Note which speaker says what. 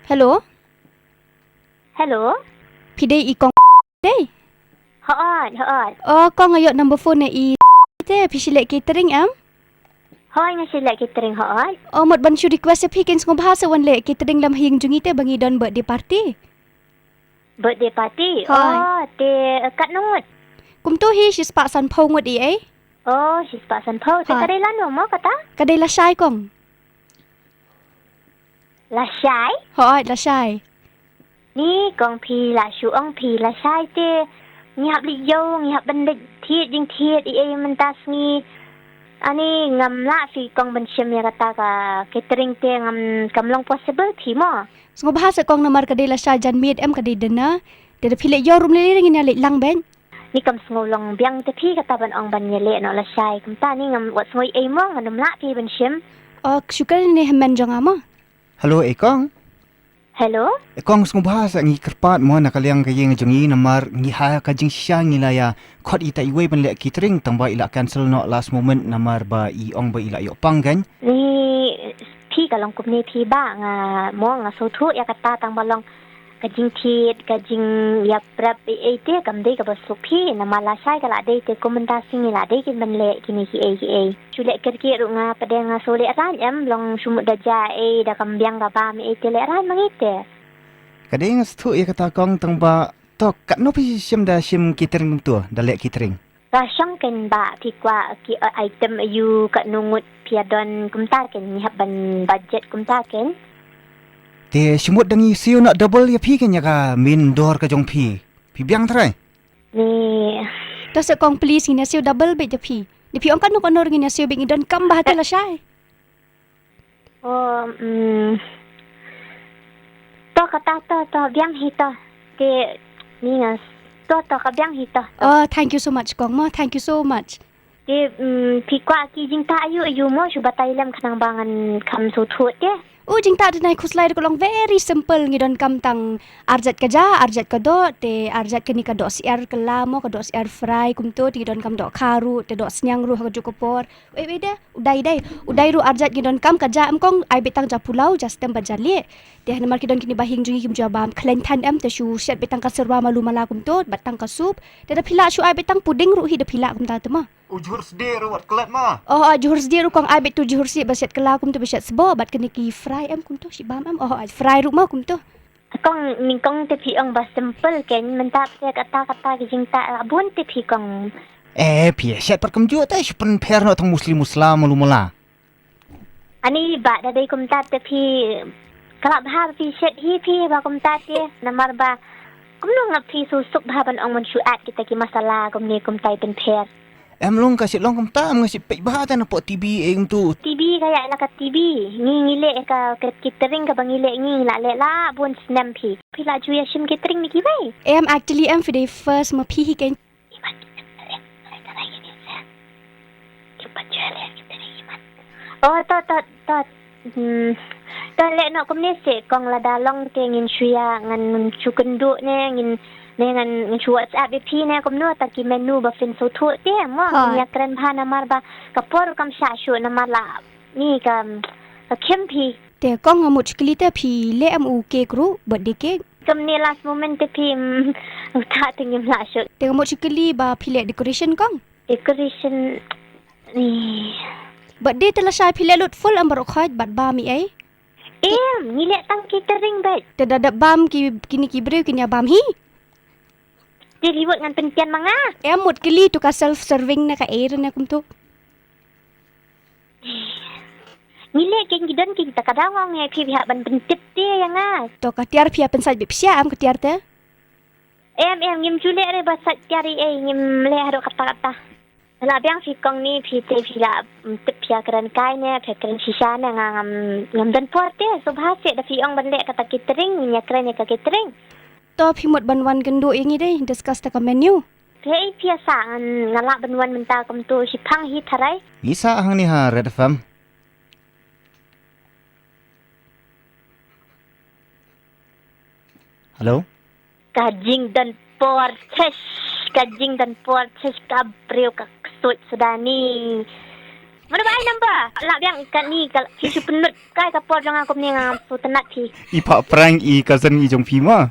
Speaker 1: Hello?
Speaker 2: Hello?
Speaker 1: Pidei i kong day.
Speaker 2: Hoon.
Speaker 1: Kong ngayot number phone na i te pisilek catering am.
Speaker 2: Hoy nga sila catering hoon.
Speaker 1: Mot ban shu request sa pikin ngom bahasa wan le catering lam hing jungi te bangi don birthday party.
Speaker 2: Birthday party.
Speaker 1: Hoy.
Speaker 2: Te kat nungut.
Speaker 1: Kum tu hi shis pak san phau ngot i ai.
Speaker 2: She's pasan po. Te
Speaker 1: Hoy.
Speaker 2: kadai lano mo kata?
Speaker 1: Kadai la shai kong.
Speaker 2: La syai?
Speaker 1: Hoi la shai.
Speaker 2: Ni kong pi la shu ong pi la syai te. Ni hap li yo, ni hap bandik tiet jing tiet i ay mentas ni. Ani ngam la fi kong ban syem ya kata ka catering te ngam kamlong possible pi mo.
Speaker 1: Ngom bahasa kong namar kadai la shai jan mid am kadai dena. De pilek yo rum le ring ina le lang ben.
Speaker 2: Ni kam ngolong biang te pi kata ban ong ban yele no la syai. Kum ta ni ngam wat ngoi ay mo ngam la pi ban syem.
Speaker 1: Syukar ni hemen jong ama.
Speaker 3: Halo Ekong.
Speaker 2: Hello?
Speaker 3: Ekong sung bahasa ngi kerpat mo nakaliang kayeng jungi namar ngi ha kajing syang ngilaya khot ita iwe ban le catering tangba ila cancel no last moment namar ba i ong ba ila yo pang kan.
Speaker 2: Ni pi kalong kup ni pi ba nga mo nga so thu ya kata tang balong kajing tiet kajing ya prap e te kam de ka basu pi na mala sai kala de te komentasi ni la de kin ban le kini ki e chule ker ki ru nga pada nga so le ran em long sumut da ja e da kam biang ga ba mi e te le ran mangite
Speaker 3: Kadang stu ya kata kong tangba to kat no pi sim da sim catering tu da le catering.
Speaker 2: ra syang ken ba pi kwa ki item you ka nungut pi adon kumtar ken ni haban budget kumtar ken
Speaker 3: Te simut dangi siu nak double ya pi kan ya ka min dor ka jong pi. Pi biang trai.
Speaker 2: ni
Speaker 1: To sa kong please ina siu double bit de pi. Di pi ong kan no konor ngina siu bing idon kam bahata la shai.
Speaker 2: to kata to biang hita ke ni nga to ka biang hita
Speaker 1: Thank you so much kong ma. Thank you so much.
Speaker 2: ke pi kwa ki jing ta ayu mo shu batai lam khanang bangan kham so thot te
Speaker 1: Jing ta denai kuslai ko long very simple ngidon kam tang arjat kaja arjat ka do te arjat kini ka do siar kala mo ka do siar fry kum tu ngidon kam do karu te do snyang ru ha jukopor we de udai ru arjat ngidon kam kaja am kong ai betang ja pulau justem bajali te hanamar kidon kini bahing jungi kim jabam klentan am te shu set betang ka serba malu mala kum tu batang ka sup te da pila shu ai betang puding ru hi da pila kum ta ma
Speaker 3: Ujur sedih ruat kelat ma.
Speaker 1: juhur sedia ru kong ai bet tu juhur si baset kala kum tu baset sebo bat kini ki fry am kum tu si bam am fry ru ma kum tu
Speaker 2: kong ni kong te pi ong ba simple ken mentap te kata ki jing ta bun te pi kong
Speaker 3: Pi syat par kam ju ta spen per no tang muslim mula.
Speaker 2: ani ba da dai kum ta te pi kala bha pi shet hi pi ba kum ta te namar ba kum no ngap pi su suk ba ban ong man shu at kita ki masala kum ni kum tai pen per
Speaker 3: Em long kasih long kam tam ngasi pe bahata na po TV eng tu.
Speaker 2: TV kaya nak TV ngile ka catering ka bangile ngi la le la bun snam pi la juya shim catering ni ki bai
Speaker 1: actually am for the first ma pi hi ken
Speaker 2: to le no kum ne se kong la da long te ngin shuya ngan chukundu ne ngin ne ngan chu WhatsApp be pi ne kum no ta ki menu ba fin so thu te mo ya kren bha na mar ba ka por kam sha shu na mar la ni ka kem pi
Speaker 1: te kong amu chikli te pi le am u cake ru birthday cake
Speaker 2: kum ni last moment te pi ta tingim la shu
Speaker 1: te amu chikli ba pi le decoration kong
Speaker 2: decoration ni
Speaker 1: birthday te la shai pi le lut full am barok khait bat ba mi ai
Speaker 2: ni le tang catering bai
Speaker 1: te da bam ki kini ki brew kini bam hi
Speaker 2: di ribut ngan penkian manga
Speaker 1: mut kili tu ka self serving na ka air na kum tu
Speaker 2: Nile king gidan king takadawang nge pi biha ban pentit dia yang
Speaker 1: to ka tiar pi apen sai bipsia am ka tiar te
Speaker 2: ngim jule re basat tiari ngim le haro kata la biang fi kong ni pi te pi la tip pia kran kai ne pe kran shisha ne ngam dan porte so bahase da fi ong ban le kata catering nya kran ne ka catering
Speaker 1: to pi mut ban wan gendo ingi dei discuss ta ka menu
Speaker 2: pe pia sa ngala ban wan menta kam tu si phang hi tharai
Speaker 3: Isa hang ni ha Red FM. Halo.
Speaker 2: kajing dan portes kabreu ka sut sudani Mana ba ai number? Lak yang ikan ni kal tisu penut kai kapor jangan aku ni ngam so tenat pi.
Speaker 3: I pak prank i cousin i jong pi ma.